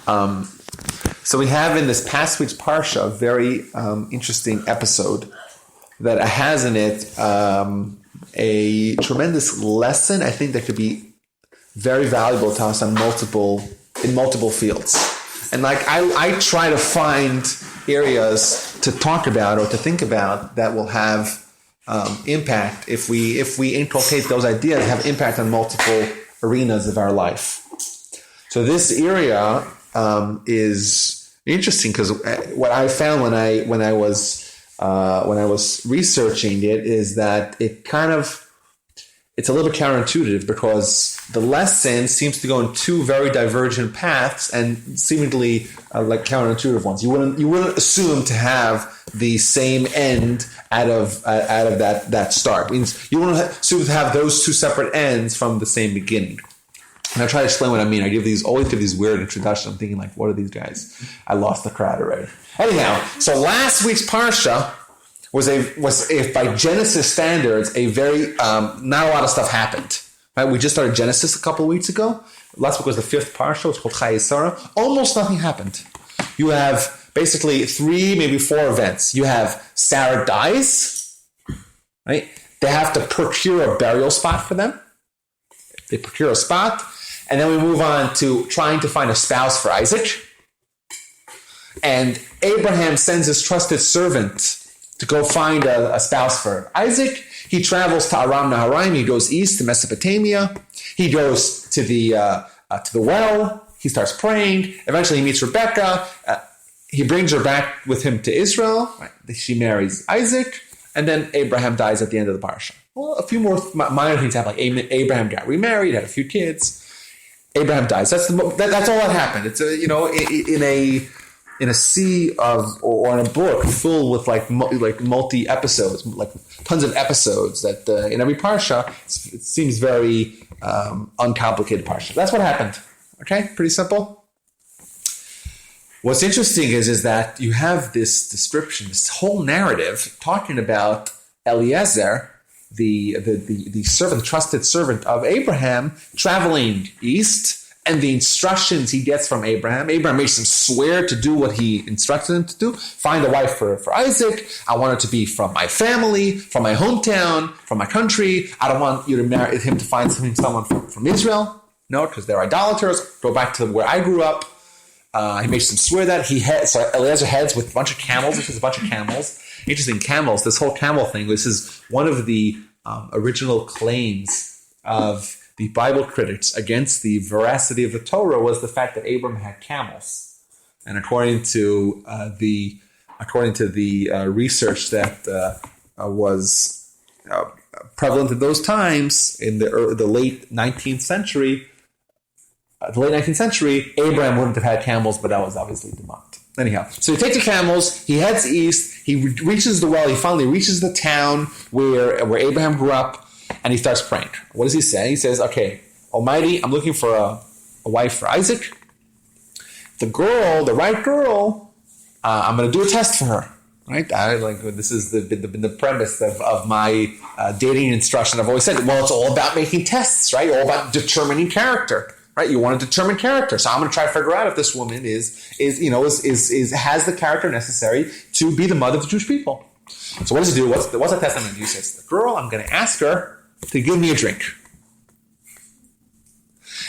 So we have in this past week's Parsha a very interesting episode that has in it a tremendous lesson, I think, that could be very valuable to us in multiple fields. And like I try to find areas to talk about or to think about that will have impact if we inculcate those ideas, have impact on multiple arenas of our life. So this area is interesting because what I found when I was researching it is that it's a little bit counterintuitive because the lesson seems to go in two very divergent paths and seemingly like counterintuitive ones. You wouldn't assume to have the same end out of that start. It means you wouldn't assume to have those two separate ends from the same beginning. And I try to explain what I mean. I always give these weird introductions. I'm thinking like, what are these guys? I lost the crowd already. Anyhow, so last week's Parsha was by Genesis standards, a very, not a lot of stuff happened. Right? We just started Genesis a couple of weeks ago. Last week was the fifth Parsha. It's called Chayei Sarah. Almost nothing happened. You have basically 3, maybe 4 events. You have Sarah dies, right? They have to procure a burial spot for them. They procure a spot. And then we move on to trying to find a spouse for Isaac. And Abraham sends his trusted servant to go find a spouse for Isaac. He travels to Aram Naharaim. He goes east to Mesopotamia. He goes to the well. He starts praying. Eventually he meets Rebecca. He brings her back with him to Israel. Right. She marries Isaac. And then Abraham dies at the end of the parsha. Well, a few more minor things happen. Like Abraham got remarried, had a few kids. Abraham dies. That's all that happened. It's in a sea of, or in a book full with like multi episodes, like tons of episodes that in every parsha, it seems very uncomplicated parsha. That's what happened. Okay, pretty simple. What's interesting is that you have this description, this whole narrative talking about Eliezer, the servant, the trusted servant of Abraham, traveling east. And the instructions he gets from Abraham. Abraham makes him swear to do what he instructed him to do. Find a wife for Isaac. I want her to be from my family, from my hometown, from my country. I don't want you to marry him to find someone from Israel. No, because they're idolaters. Go back to where I grew up. He makes him swear that. So Eliezer heads with a bunch of camels. This is a bunch of camels. Interesting, camels. This whole camel thing. This is one of the original claims of the Bible critics against the veracity of the Torah was the fact that Abram had camels, and according to the research that was prevalent in those times in the late 19th century, Abraham wouldn't have had camels, but that was obviously debunked. Anyhow, so he takes the camels, he heads east, he reaches the well, he finally reaches the town where Abraham grew up. And he starts praying. What does he say? He says, okay, Almighty, I'm looking for a wife for Isaac. The right girl, I'm going to do a test for her. Right? This is the premise of my dating instruction. I've always said, well, it's all about making tests, right? All about determining character, right? You want to determine character. So I'm going to try to figure out if this woman has the character necessary to be the mother of the Jewish people. So what does he do? What's the test I'm going to do? He says, the girl, I'm going to ask her to give me a drink.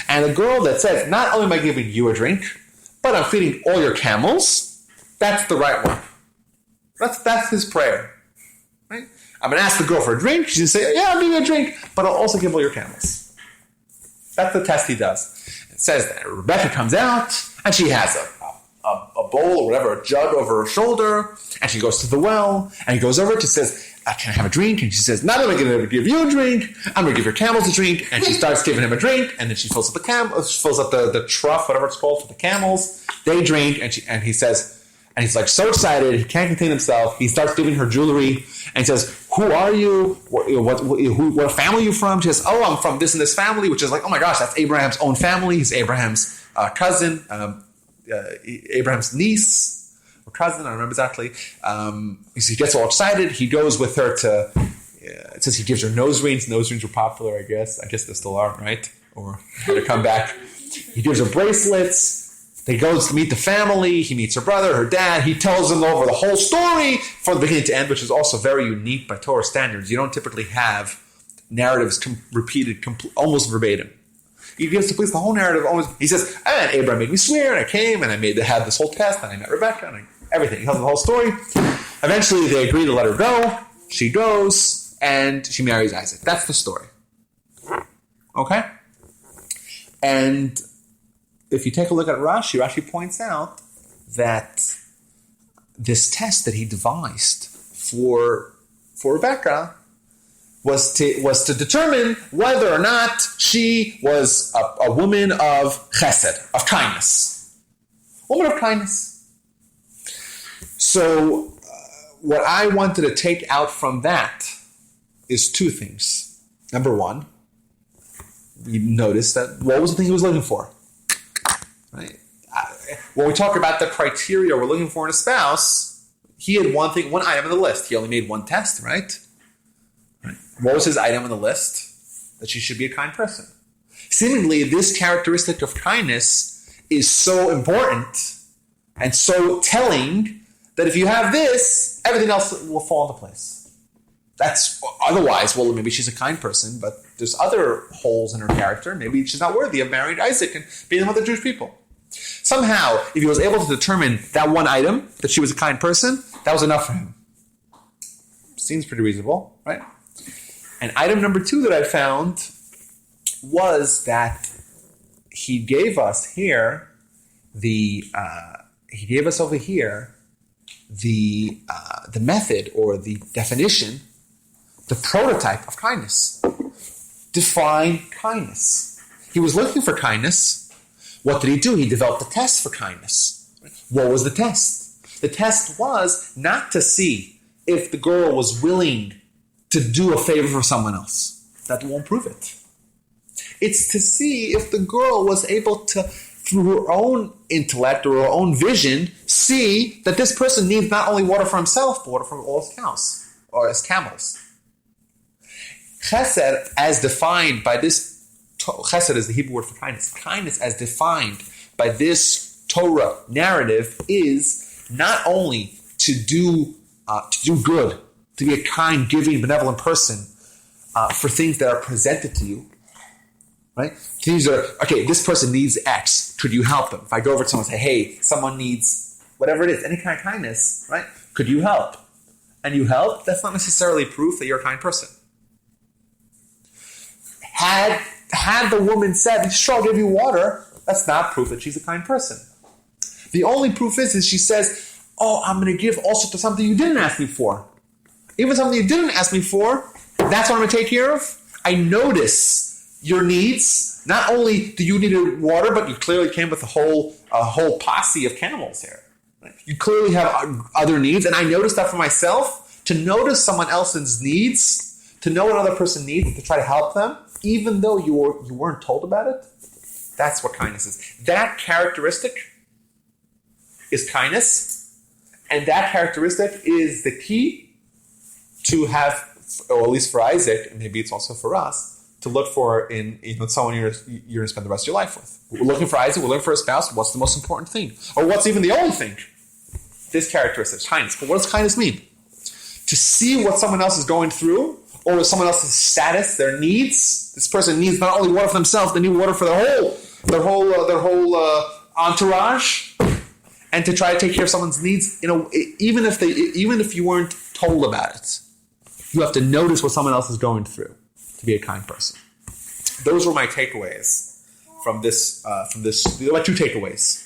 And the girl that says, not only am I giving you a drink, but I'm feeding all your camels, that's the right one. That's his prayer. Right? I'm going to ask the girl for a drink. She's going to say, yeah, I'll give you a drink, but I'll also give all your camels. That's the test he does. It says that Rebecca comes out, and she has a bowl or whatever, a jug over her shoulder, and she goes to the well, and he goes over to says, can I have a drink? And she says, not only am I going to give you a drink, I'm going to give your camels a drink. And she starts giving him a drink, and then she fills up the trough, whatever it's called, for the camels. They drink, and he says, and he's like so excited, he can't contain himself. He starts giving her jewelry, and he says, who are you? What family are you from? She says, oh, I'm from this and this family, which is like, oh my gosh, that's Abraham's own family. He's Abraham's cousin, Abraham's niece. Cousin, I don't remember exactly. He gets all excited. He goes with her to. It says he gives her nose rings. Nose rings were popular, I guess. I guess they still are, right? Or to come back. He gives her bracelets. He goes to meet the family. He meets her brother, her dad. He tells them over the whole story from the beginning to end, which is also very unique by Torah standards. You don't typically have narratives repeated almost verbatim. He gives the police the whole narrative. He says, and Abraham made me swear, and I came, and I had this whole test, and I met Rebecca, and everything. He tells them the whole story. Eventually, they agree to let her go. She goes, and she marries Isaac. That's the story. Okay? And if you take a look at Rashi points out that this test that he devised for Rebecca was to determine whether or not she was a woman of chesed, of kindness. Woman of kindness. So what I wanted to take out from that is two things. Number one, you notice that what was the thing he was looking for? Right? When we talk about the criteria we're looking for in a spouse, he had one item on the list. He only made one test, right? What was his item on the list? That she should be a kind person. Seemingly, this characteristic of kindness is so important and so telling that if you have this, everything else will fall into place. Otherwise, well, maybe she's a kind person, but there's other holes in her character. Maybe she's not worthy of marrying Isaac and being with the Jewish people. Somehow, if he was able to determine that one item, that she was a kind person, that was enough for him. Seems pretty reasonable, right? And item number two that I found was that he gave us here the method or the definition, the prototype of kindness. Define kindness. He was looking for kindness. What did he do? He developed a test for kindness. What was the test? The test was not to see if the girl was willing to do a favor for someone else. That won't prove it. It's to see if the girl was able to, through her own intellect or her own vision, see that this person needs not only water for himself, but water for all his cows, or his camels. Chesed, as defined by this, chesed is the Hebrew word for kindness. Kindness, as defined by this Torah narrative, is not only to do good, to be a kind, giving, benevolent person for things that are presented to you, right? Things are, okay, this person needs X. Could you help them? If I go over to someone and say, hey, someone needs whatever it is, any kind of kindness, right? Could you help? And you help, that's not necessarily proof that you're a kind person. Had the woman said, sure, I'll give you water, that's not proof that she's a kind person. The only proof is she says, oh, I'm going to give also to something you didn't ask me for. Even something you didn't ask me for, that's what I'm going to take care of. I notice your needs. Not only do you need water, but you clearly came with a whole posse of camels here. Right? You clearly have other needs, and I noticed that for myself. To notice someone else's needs, to know what another person needs, to try to help them, even though you weren't told about it, that's what kindness is. That characteristic is kindness, and that characteristic is the key to have, or at least for Isaac, and maybe it's also for us, to look for in someone you're going to spend the rest of your life with. We're looking for Isaac, we're looking for a spouse. What's the most important thing? Or what's even the only thing? This characteristic, kindness. But what does kindness mean? To see what someone else is going through, or someone else's status, their needs. This person needs not only water for themselves, they need water for their whole entourage, and to try to take care of someone's needs. Even if you weren't told about it, you have to notice what someone else is going through to be a kind person. Those were my takeaways from this. There were two takeaways,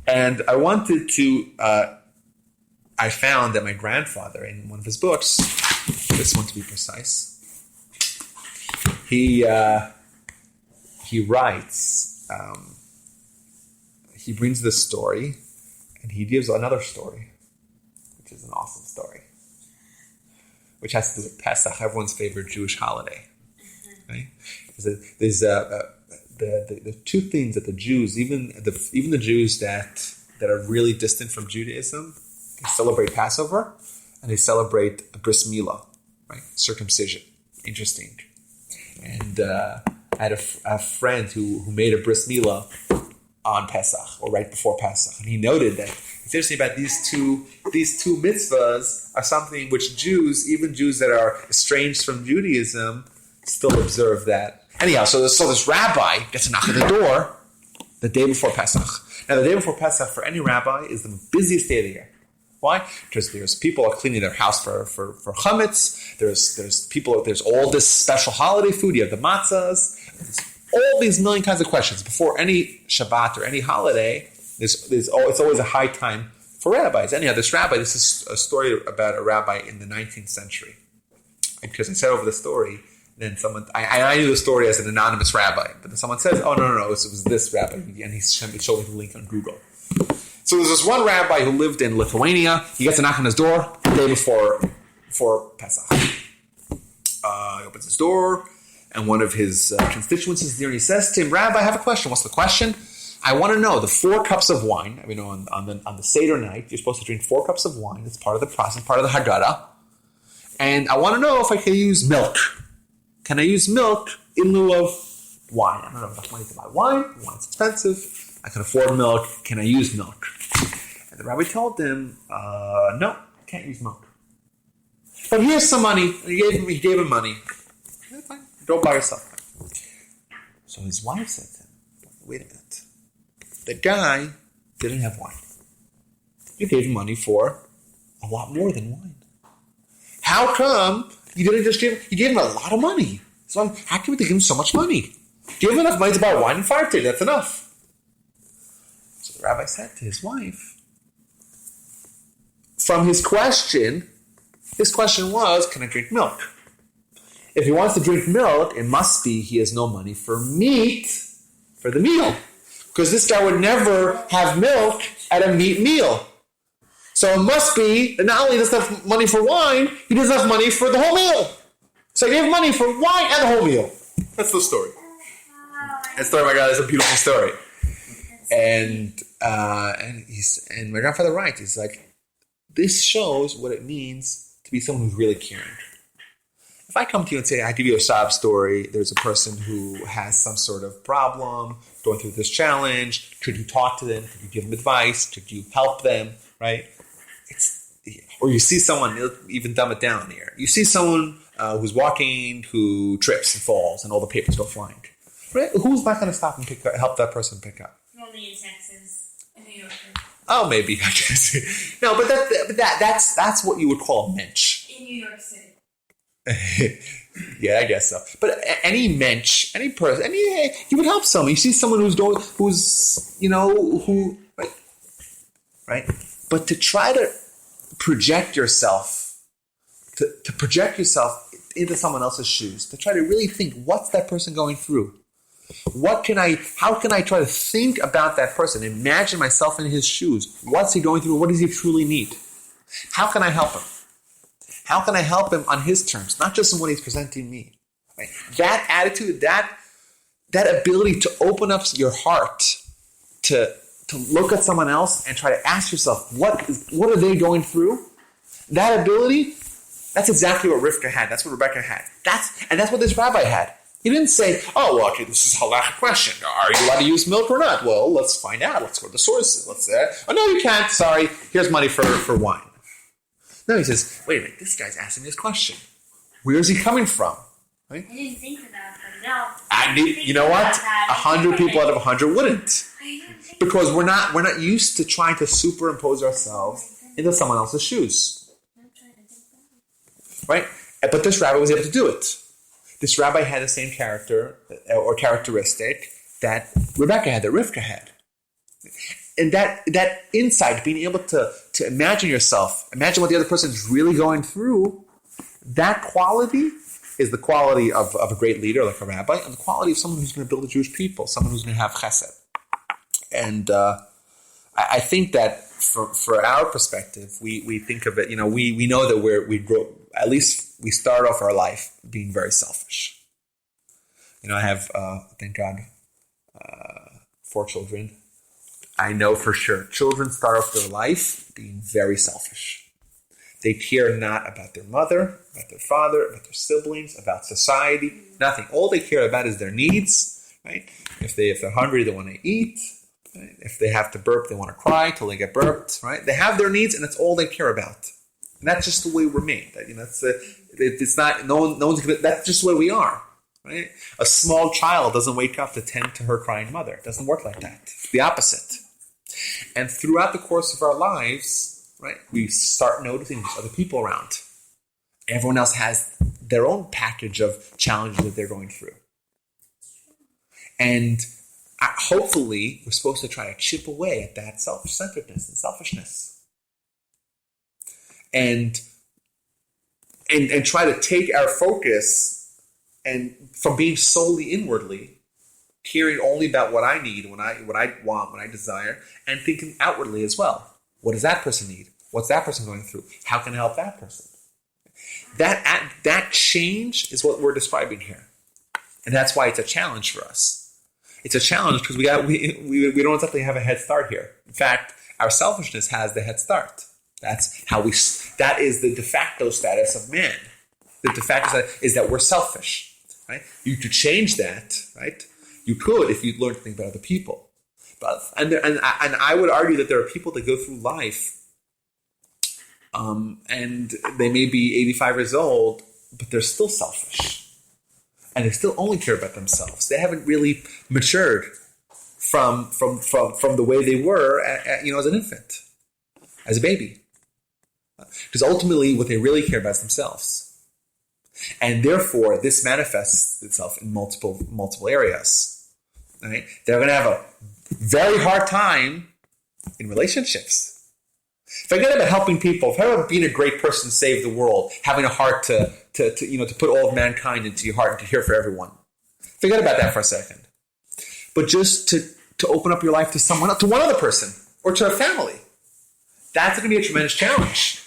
and I wanted to. I found that my grandfather, in one of his books, this one to be precise, he writes. He brings this story, and he gives another story, which is an awesome story, which has to do with Pesach, everyone's favorite Jewish holiday. Right? There's the two things that the Jews, even the Jews that are really distant from Judaism, they celebrate Passover and they celebrate bris milah, right? Circumcision. Interesting. And I had a friend who made a bris milah on Pesach or right before Pesach, and he noted that it's interesting about these two mitzvahs are something which Jews, even Jews that are estranged from Judaism, still observe that. Anyhow, so this rabbi gets a knock at the door the day before Pesach. Now, the day before Pesach for any rabbi is the busiest day of the year. Why? Because there's people are cleaning their house for chametz. There's all this special holiday food. You have the matzahs. All these million kinds of questions before any Shabbat or any holiday. It's always a high time for rabbis. Anyhow, this is a story about a rabbi in the 19th century. Because I said over the story, then I knew the story as an anonymous rabbi, but then someone says, "Oh no, it was this rabbi," and he showed me the link on Google. So there's this one rabbi who lived in Lithuania. He gets a knock on his door the day before Pesach. He opens his door, and one of his constituents is there, and he says to him, "Rabbi, I have a question." What's the question? I want to know the 4 cups of wine. On the Seder night, you're supposed to drink 4 cups of wine. It's part of the process, part of the Haggadah. And I want to know if I can use milk. Can I use milk in lieu of wine? I don't have enough money to buy wine. Wine's expensive. I can afford milk. Can I use milk? And the rabbi told him, no, can't use milk. But here's some money. And he gave him money. Fine, go buy yourself. So his wife said to him, wait a minute. The guy didn't have wine. You gave him money for a lot more than wine. How come you didn't just give him? You gave him a lot of money. So how can we give him so much money? Give him enough money to buy wine and fire day. That's enough. So the rabbi said to his wife, from his question was, can I drink milk? If he wants to drink milk, it must be he has no money for meat for the meal. Because this guy would never have milk at a meat meal. So it must be that not only does he have money for wine, he doesn't have money for the whole meal. So he gave money for wine and the whole meal. That's the story. That story, my God, is a beautiful story. And my grandfather writes, he's like, this shows what it means to be someone who's really caring. If I come to you and say, I give you a sob story, there's a person who has some sort of problem, going through this challenge, should you talk to them? Could you give them advice? Should you help them? Right? Or you see someone, even dumb it down here. You see someone who's walking, who trips and falls, and all the papers go flying. Right? Who's not going to stop and help that person pick up? Only in Texas, in New York. Oh, maybe. I guess. No, but that's what you would call a mensch. In New York City. Yeah, I guess so. But any mensch, any person, you would help someone. You see someone right? But to try to project yourself, to project yourself into someone else's shoes, to try to really think, what's that person going through? How can I try to think about that person, imagine myself in his shoes? What's he going through? What does he truly need? How can I help him? How can I help him on his terms, not just in what he's presenting me? Right? That attitude, that ability to open up your heart, to look at someone else and try to ask yourself, what are they going through? That ability, that's exactly what Rivka had. That's what Rebecca had. That's what this rabbi had. He didn't say, oh, well, okay, this is a halachic question. Are you allowed to use milk or not? Well, let's find out. Let's go to the sources. Oh, no, you can't. Sorry. Here's money for wine. No, he says, wait a minute. This guy's asking this question. Where is he coming from? Right? I didn't think of that, but no. You know what? 100 people out of 100 wouldn't. Because we're not used to trying to superimpose ourselves into someone else's shoes. Right? But this rabbi was able to do it. This rabbi had the same character or characteristic that Rebecca had, that Rivka had. And that insight, being able to imagine yourself, imagine what the other person is really going through, that quality is the quality of a great leader like a rabbi, and the quality of someone who's going to build a Jewish people, someone who's going to have chesed. And I think that for our perspective, we think of it, we know that we grow, at least we start off our life being very selfish. I have, thank God, 4 children. I know for sure children start off their life being very selfish. They care not about their mother, about their father, about their siblings, about society, nothing. All they care about is their needs, right? If they're hungry, they want to eat. Right? If they have to burp, they want to cry till they get burped. Right? They have their needs, and that's all they care about. And that's just the way we're made. It's not. No one's gonna. That's just the way we are. Right? A small child doesn't wake up to tend to her crying mother. It doesn't work like that. It's the opposite. And throughout the course of our lives, right, we start noticing other people around. Everyone else has their own package of challenges that they're going through. And hopefully, we're supposed to try to chip away at that self-centeredness and selfishness. And try to take our focus and from being solely inwardly, caring only about what I need, what I want, what I desire, and thinking outwardly as well. What does that person need? What's that person going through? How can I help that person? That change is what we're describing here. And that's why it's a challenge for us. It's a challenge because we don't exactly have a head start here. In fact, our selfishness has the head start. That is the de facto status of man. The de facto status is that we're selfish. Right? You could change that, right? You could if you learn to think about other people. And I would argue that there are people that go through life and they may be 85 years old, but they're still selfish. And they still only care about themselves. They haven't really matured from the way they were as an infant, as a baby. Because ultimately what they really care about is themselves. And therefore, this manifests itself in multiple areas. Right? They're going to have a very hard time in relationships. Forget about helping people. Forget about being a great person to save the world, having a heart to put all of mankind into your heart and to care for everyone. Forget about that for a second. But just to open up your life to someone else, to one other person, or to a family, that's going to be a tremendous challenge.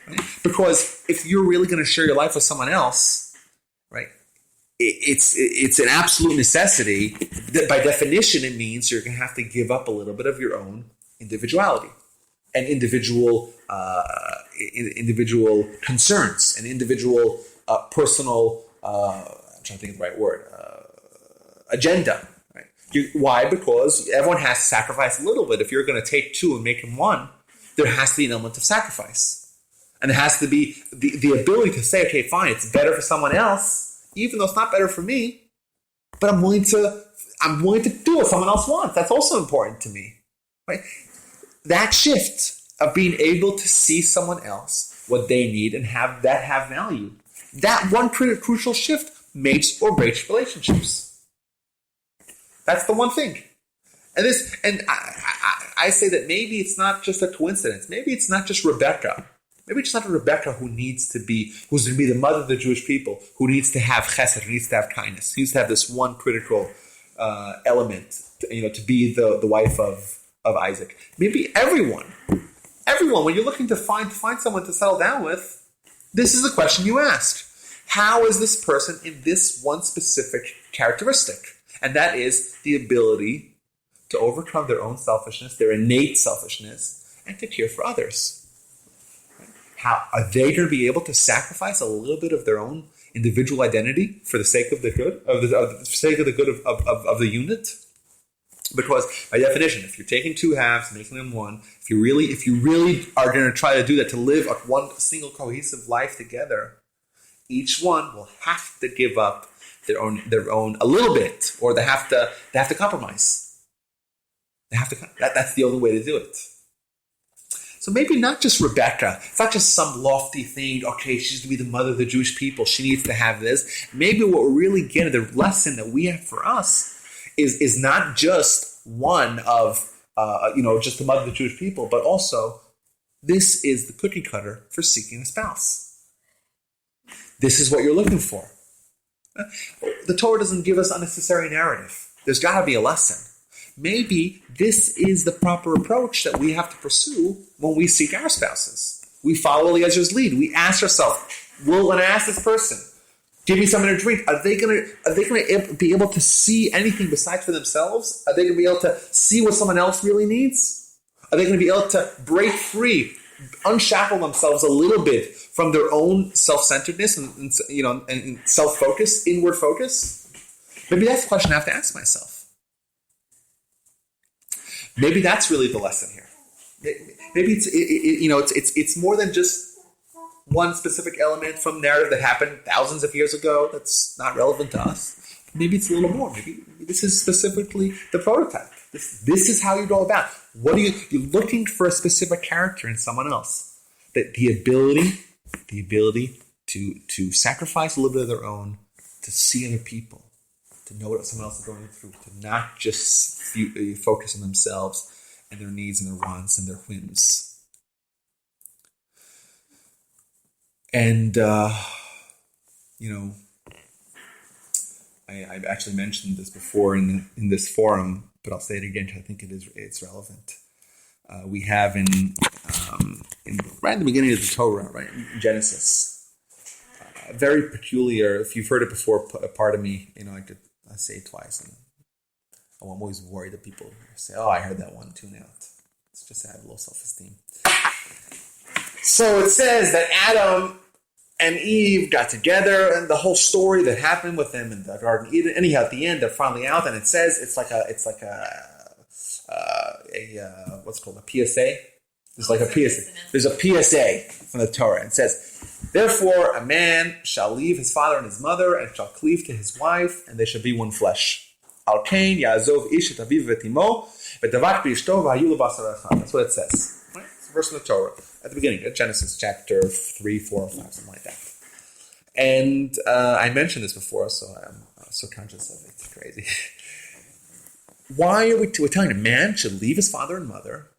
Right? Because if you're really going to share your life with someone else, right, it's an absolute necessity. That by definition, it means you're going to have to give up a little bit of your own individuality and individual concerns and individual personal. I'm trying to think of the right word. Agenda. Right? Why? Because everyone has to sacrifice a little bit. If you're going to take two and make them one, there has to be an element of sacrifice. And there has to be the ability to say, okay, fine, it's better for someone else, even though it's not better for me, but I'm willing to do what someone else wants. That's also important to me. Right? That shift of being able to see someone else, what they need, and have value, that one crucial shift makes or breaks relationships. That's the one thing. And I say that maybe it's not just a coincidence. Maybe it's not just Rebecca. Maybe it's not Rebecca who's going to be the mother of the Jewish people, who needs to have chesed, who needs to have kindness, who needs to have this one critical element, to be the wife of Isaac. Maybe everyone, when you're looking to find someone to settle down with, this is the question you ask. How is this person in this one specific characteristic? And that is the ability to overcome their own selfishness, their innate selfishness, and to care for others. How are they going to be able to sacrifice a little bit of their own individual identity for the sake of the good, of the unit? Because by definition, if you're taking two halves, making them one, if you really are going to try to do that, to live one single cohesive life together, each one will have to give up their own a little bit, or they have to compromise. That's the only way to do it. So maybe not just Rebecca. It's not just some lofty thing. Okay, she's going to be the mother of the Jewish people. She needs to have this. Maybe what we're really getting, the lesson that we have for us, is not just one of just the mother of the Jewish people, but also this is the cookie cutter for seeking a spouse. This is what you're looking for. The Torah doesn't give us unnecessary narrative. There's got to be a lesson. Maybe this is the proper approach that we have to pursue when we seek our spouses. We follow Eliezer's lead. We ask ourselves, when I ask this person, give me something to drink, are they going to be able to see anything besides for themselves? Are they going to be able to see what someone else really needs? Are they going to be able to break free, unshackle themselves a little bit from their own self-centeredness and self-focus, inward focus? Maybe that's the question I have to ask myself. Maybe that's really the lesson here. Maybe it's more than just one specific element from narrative that happened thousands of years ago that's not relevant to us. Maybe it's a little more. Maybe this is specifically the prototype. This is how you go about. You're looking for a specific character in someone else. The ability to sacrifice a little bit of their own, to see other people, to know what someone else is going through, to not just focus on themselves and their needs and their wants and their whims. And, I've actually mentioned this before in this forum, but I'll say it again because I think it's relevant. We have in right in the beginning of the Torah, right, in Genesis, very peculiar. If you've heard it before, pardon me. I say it twice, and I'm always worried that people say, "Oh, I heard that one. Tune out." It's just to have low self-esteem. So it says that Adam and Eve got together, and the whole story that happened with them in the Garden of Eden. Anyhow, at the end, they're finally out, and it says it's like a what's it called, a PSA. There's like a PSA. There's a PSA from the Torah. It says, "Therefore, a man shall leave his father and his mother, and shall cleave to his wife, and they shall be one flesh. Al kain ya'azov ish et aviv v'et imo, v'davak b'ishto v'hayu lebasar echad." That's what it says. Right? It's a verse from the Torah at the beginning, at Genesis chapter 3, 4, 5, something like that. And I mentioned this before, so I'm so conscious of it. It's crazy. Why are we're telling a man should leave his father and mother,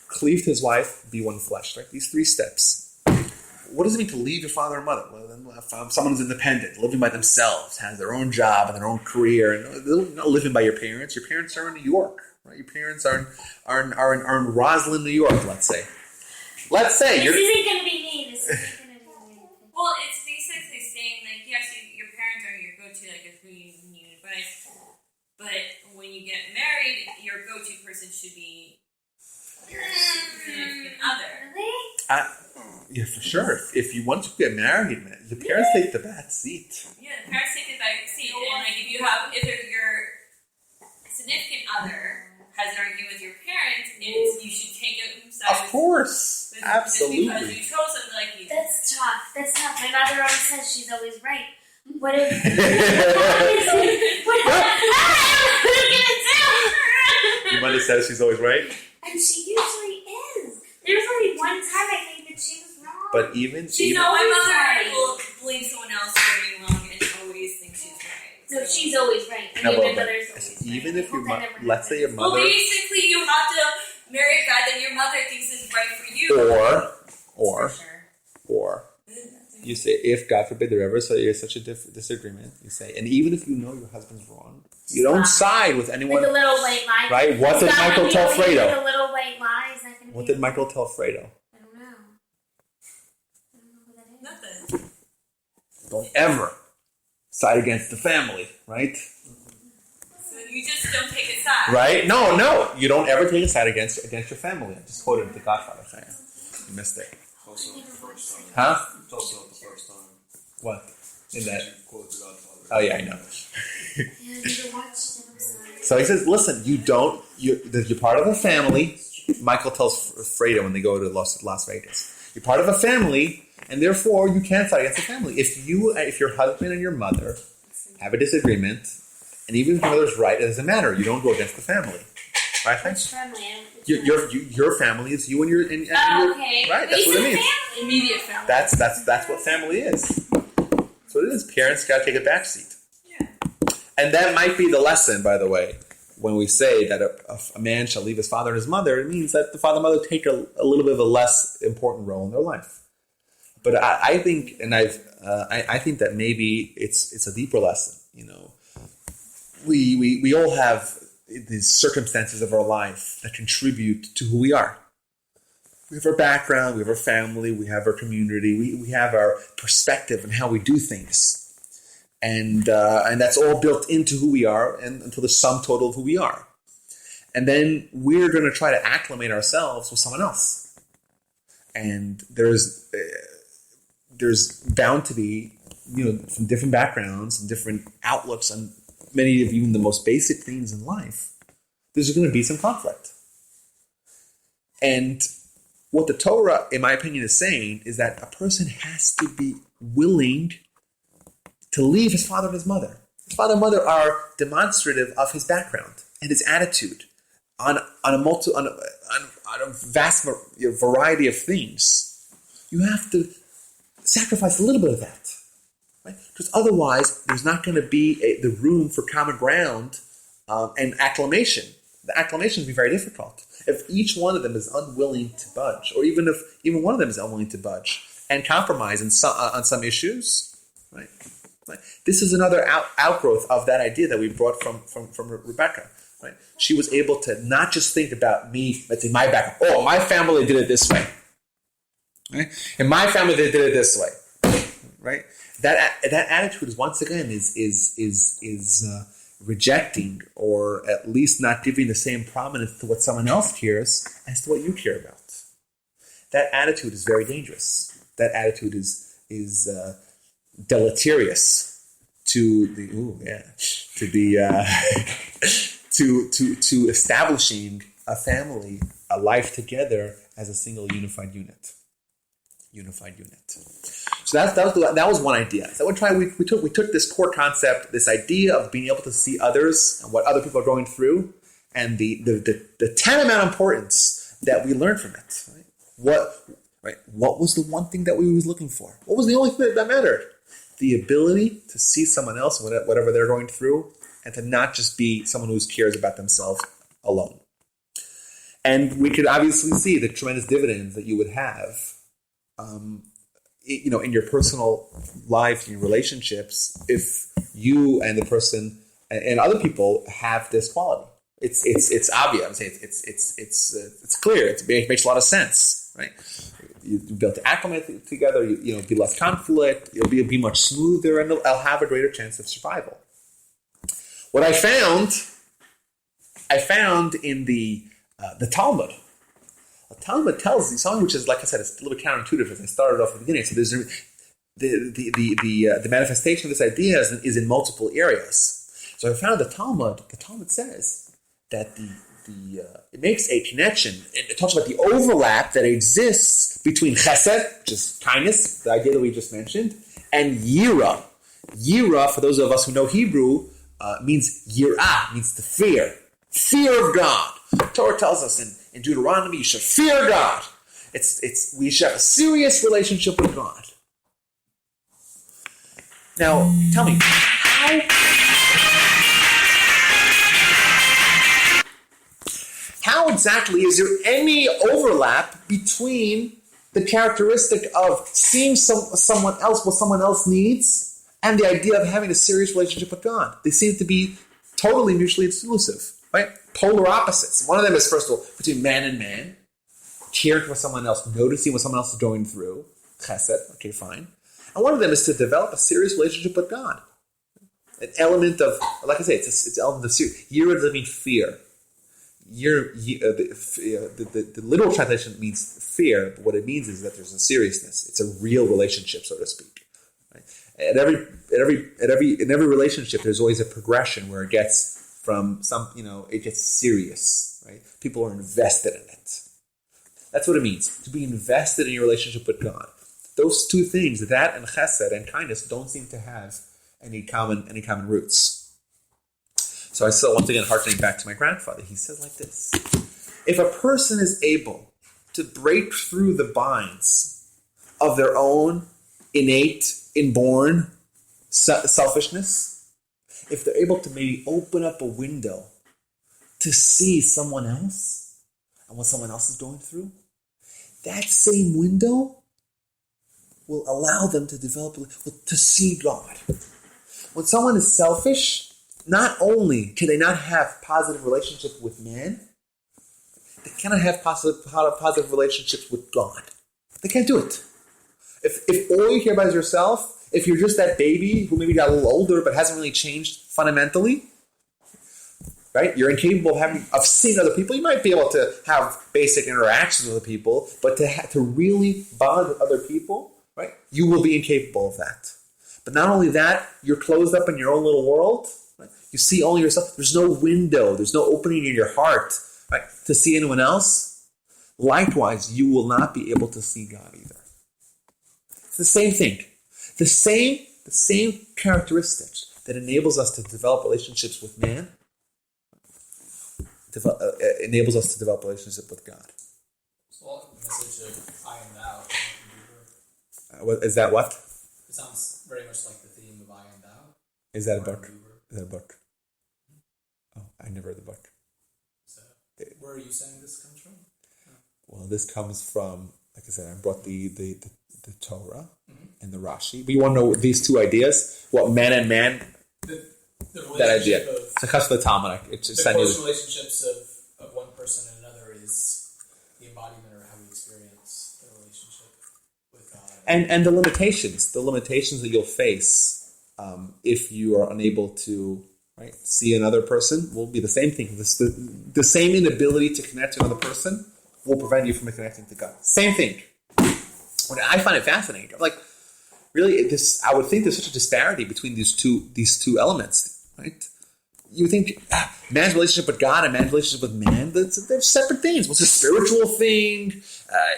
cleave to his wife, be one flesh, right? These 3 steps. What does it mean to leave your father and mother? Well, then someone who's independent, living by themselves, has their own job and their own career, and they're not living by your parents. Your parents are in New York, right? Your parents are in Roslyn, New York, let's say. Let's say this isn't going to be me. This isn't going to be me. Well, it's basically saying, like, yes, your parents are your go-to, like, if we need advice, but when you get married, your go-to person should be your significant other. Really? Yeah, for sure. If you want to get married, man, your parents take the back seat. Yeah, the parents take the back seat, and like if your significant other has an argument with your parents, you should take it side. Of course, absolutely. Because you chose something like you. That's tough. My mother always says she's always right. What if? What am I Your mother says she's always right. And she usually is. There's only one time I think that she was wrong. But even My mother will blame someone else for being wrong and always think she's right. No, she's always right. And No, your but mother's always even right. if your Well, that never let's say your happens. mother, Well, basically, you have to marry a guy that your mother thinks is right for you. or For sure. or you say, if God forbid there ever is such a disagreement, you say, and even if you know your husband's wrong, you don't side with anyone. With a little white lie. Right? What did Michael tell With Fredo? a little white lie. Is that going to be? What did Michael tell Fredo? I don't know. I don't know who that is. Nothing. Don't ever side against the family, right? So you just don't take a side. Right? No. You don't ever take a side against your family. I just quoted the Godfather thing. You missed it. It's also the first time. Huh? It's also the first time. What? In that? You quote the Godfather. Oh, yeah, I know. Yeah, I never watched it. I'm sorry. So he says, listen, you're part of a family. Michael tells Fredo when they go to Las Vegas. You're part of a family, and therefore you can't fight against the family. If your husband and your mother have a disagreement, and even if your mother's right, it doesn't matter. You don't go against the family. Right? Which family? Your family is you and your and Oh, your, okay. right. That's what it means. Immediate family. That's what family is. That's what it is. Parents got to take a back seat. Yeah. And that might be the lesson, by the way, when we say that a man shall leave his father and his mother. It means that the father and mother take a little bit of a less important role in their life. But I think, and I think that maybe it's a deeper lesson. You know, we all have these circumstances of our life that contribute to who we are. We have our background, we have our family, we have our community, we have our perspective and how we do things. And that's all built into who we are and until the sum total of who we are. And then we're going to try to acclimate ourselves with someone else. And there's bound to be, from different backgrounds and different outlooks on many of even the most basic things in life. there's going to be some conflict. And what the Torah, in my opinion, is saying is that a person has to be willing to leave his father and his mother. His father and mother are demonstrative of his background and his attitude on a vast variety of things. You have to sacrifice a little bit of that, right? Because otherwise, there's not going to be the room for common ground and acclamation. The acclamation will be very difficult if each one of them is unwilling to budge, or even if even one of them is unwilling to budge and compromise on some issues, right? Right. This is another outgrowth of that idea that we brought from Rebecca. Right? She was able to not just think about me, let's say my background. Oh, my family did it this way. Right? In my family, they did it this way. Right? That attitude is once again is rejecting, or at least not giving the same prominence to what someone else cares as to what you care about. That attitude is very dangerous. That attitude is deleterious to establishing a family, a life together as a single unified unit. So that was one idea. So we took this core concept, this idea of being able to see others and what other people are going through, and the tantamount importance that we learned from it. Right? What was the one thing that we was looking for? What was the only thing that mattered? The ability to see someone else, whatever they're going through, and to not just be someone who cares about themselves alone. And we could obviously see the tremendous dividends that you would have, in your personal life, in your relationships, if you and the person and other people have this quality. It's obvious. I'm saying it's clear. It makes a lot of sense, right? You'll be able to acclimate together. You'll be less conflict. You'll be much smoother, and I'll have a greater chance of survival. What I found in the Talmud. The Talmud tells you something which is, like I said, it's a little bit counterintuitive as I started off at the beginning. So there's the manifestation of this idea is in multiple areas. So I found the Talmud says that it makes a connection. It talks about the overlap that exists between chesed, which is kindness, the idea that we just mentioned, and yira. Yira, for those of us who know Hebrew, means yirah, means to fear. Fear of God. The Torah tells us in Deuteronomy, you should fear God. We should have a serious relationship with God. Now, tell me, how exactly is there any overlap between the characteristic of seeing someone else, what someone else needs, and the idea of having a serious relationship with God? They seem to be totally mutually exclusive, right? Polar opposites. One of them is, first of all, between man and man, caring for someone else, noticing what someone else is going through, chesed, okay, fine. And one of them is to develop a serious relationship with God. An element of, like I say, it's an element of serious. Yira doesn't mean fear. The literal translation means fear, but what it means is that there's a seriousness. It's a real relationship, so to speak. Right? In every relationship, there's always a progression where it gets from it gets serious, right? People are invested in it. That's what it means, to be invested in your relationship with God. Those two things, that and chesed and kindness, don't seem to have any common roots. So I still, once again, harkening back to my grandfather, he says like this: if a person is able to break through the binds of their own innate, inborn selfishness, if they're able to maybe open up a window to see someone else and what someone else is going through, that same window will allow them to develop, to see God. When someone is selfish, not only can they not have positive relationship with man, they cannot have positive relationships with God. They can't do it. If all you care about is yourself, if you're just that baby who maybe got a little older but hasn't really changed fundamentally, right? You're incapable of seeing other people. You might be able to have basic interactions with other people, but to really bond with other people, right? You will be incapable of that. But not only that, you're closed up in your own little world. Right? You see only yourself. There's no window. There's no opening in your heart, right, to see anyone else. Likewise, you will not be able to see God either. It's the same thing. The same characteristics that enables us to develop relationships with man enables us to develop a relationship with God. Well, the message of I am thou. Is that what? It sounds very much like the theme of I am thou. Is that a Martin book? Buber. Is that a book? Oh, I never read the book. So, where are you saying this comes from? Well, this comes from, like I said, I brought the Torah and the Rashi. But you want to know these two ideas? What man and man? The That idea. relationship of It's a custom of the Talmud. It's just the close relationships of one person and another is the embodiment or how we experience the relationship with God. and the limitations that you'll face if you are unable to see another person will be the same thing. The same inability to connect to another person will prevent you from connecting to God. Same thing. I find it fascinating. I'm like, really, I would think there's such a disparity between these two elements, right? You think man's relationship with God and man's relationship with man, they're separate things. One's a spiritual thing,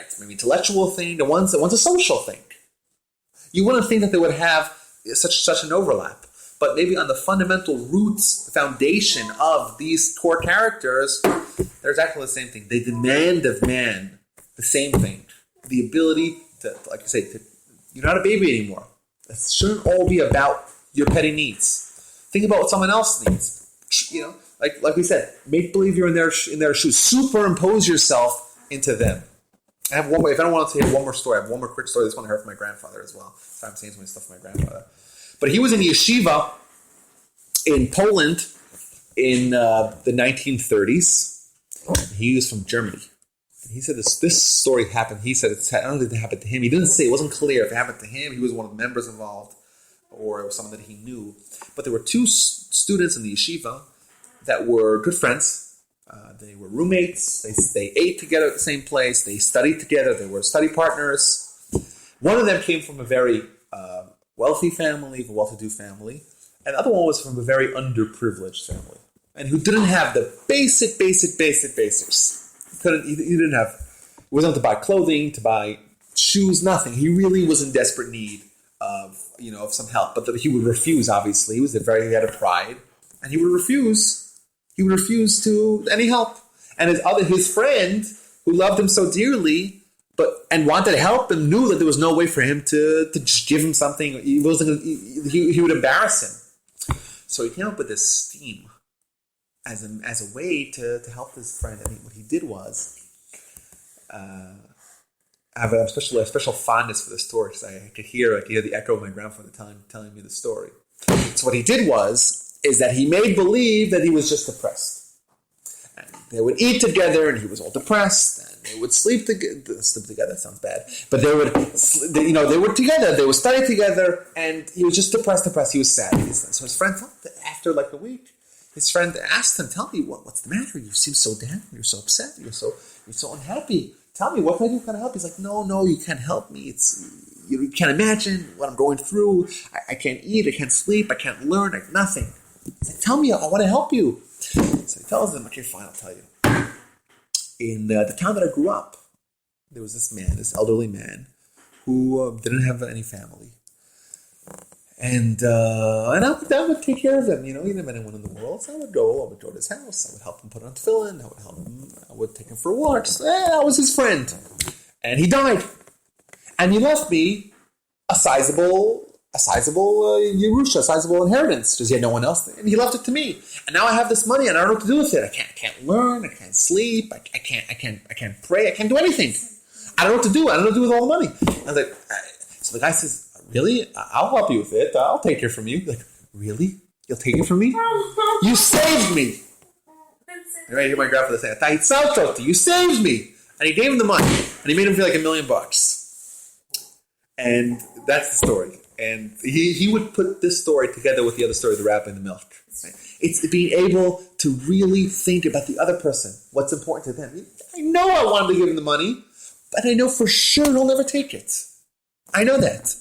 it's maybe an intellectual thing, and one's a social thing. You wouldn't think that they would have such an overlap. But maybe on the fundamental roots, the foundation of these core characters, they're exactly the same thing. They demand of man the same thing. The ability to, like I say, you're not a baby anymore. It shouldn't all be about your petty needs. Think about what someone else needs. Like we said, make believe you're in their shoes. Superimpose yourself into them. I have one more. If I don't want to tell you one more story, I have one more quick story. This one I heard from my grandfather as well. So I'm saying so many stuff from my grandfather. But he was in yeshiva in Poland in the 1930s. He was from Germany. And he said this story happened. He said I don't think it happened to him. He didn't say, it wasn't clear if it happened to him. He was one of the members involved, or it was someone that he knew. But there were two students in the yeshiva that were good friends. They were roommates. They ate together at the same place. They studied together. They were study partners. One of them came from a very wealthy family, a well-to-do family, and the other one was from a very underprivileged family, and who didn't have the basics. He didn't have. He wasn't able to buy clothing, to buy shoes, nothing. He really was in desperate need of some help, but he would refuse. Obviously, he had a pride, and he would refuse. He would refuse to any help. And his friend, who loved him so dearly, and wanted to help him, knew that there was no way for him to just give him something. He would embarrass him. So he came up with this scheme as a way to help his friend. And what he did was, I have a special fondness for this story because I could hear the echo of my grandfather telling me the story. So what he did is that he made believe that he was just depressed. And they would eat together, and he was all depressed. And they would sleep together. Sleep together sounds bad, but they were together. They would study together, and he was just depressed. He was sad. So his friend, after like a week, his friend asked him, "Tell me what's the matter? You seem so down. You're so upset. You're so unhappy. Tell me, what can I do? Can I help?" He's like, "No, you can't help me. You can't imagine what I'm going through. I can't eat. I can't sleep. I can't learn. Nothing." He's like, "Tell me, I want to help you." So he tells them, "Okay, fine, I'll tell you. In the town that I grew up, there was this elderly man, who didn't have any family. And I would take care of him. He didn't have anyone in the world, so I would go to his house. I would help him put on tefillin. I would take him for walks. I was his friend. And he died. And he left me a sizable Yerusha, a sizable inheritance, because he had no one else. And he left it to me. And now I have this money, and I don't know what to do with it. I can't learn. I can't sleep. I can't pray. I can't do anything. I don't know what to do. I don't know what to do with all the money. I was like, so the guy says, "Really? I'll help you with it. I'll take it from you." Like, "Really? You'll take it from me? You saved me." And right here, my grandfather saying, "You saved me." And he gave him the money, and he made him feel like $1 million. And that's the story. And he would put this story together with the other story, the rabbi and the milk. Right? It's being able to really think about the other person, what's important to them. I know I wanted to give him the money, but I know for sure he'll never take it. I know that.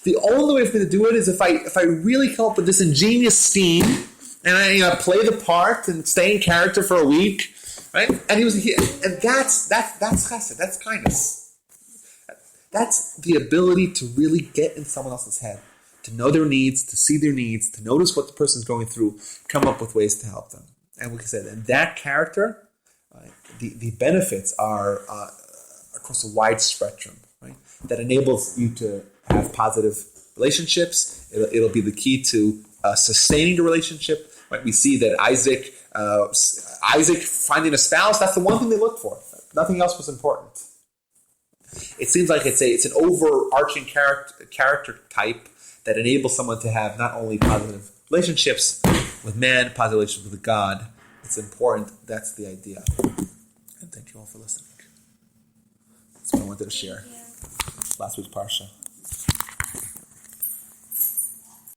The only way for me to do it is if I really come up with this ingenious scheme and I play the part and stay in character for a week, right? And and that's chesed. That's kindness. That's the ability to really get in someone else's head, to know their needs, to see their needs, to notice what the person's going through, come up with ways to help them. And like I said, and that character, the benefits are across a wide spectrum, right? That enables you to have positive relationships. It'll be the key to sustaining the relationship. Right? We see that Isaac finding a spouse, that's the one thing they looked for. Nothing else was important. It seems like it's an overarching character type that enables someone to have not only positive relationships with man, positive relationships with God. It's important. That's the idea. And thank you all for listening. That's what I wanted to share. Last week's Parsha.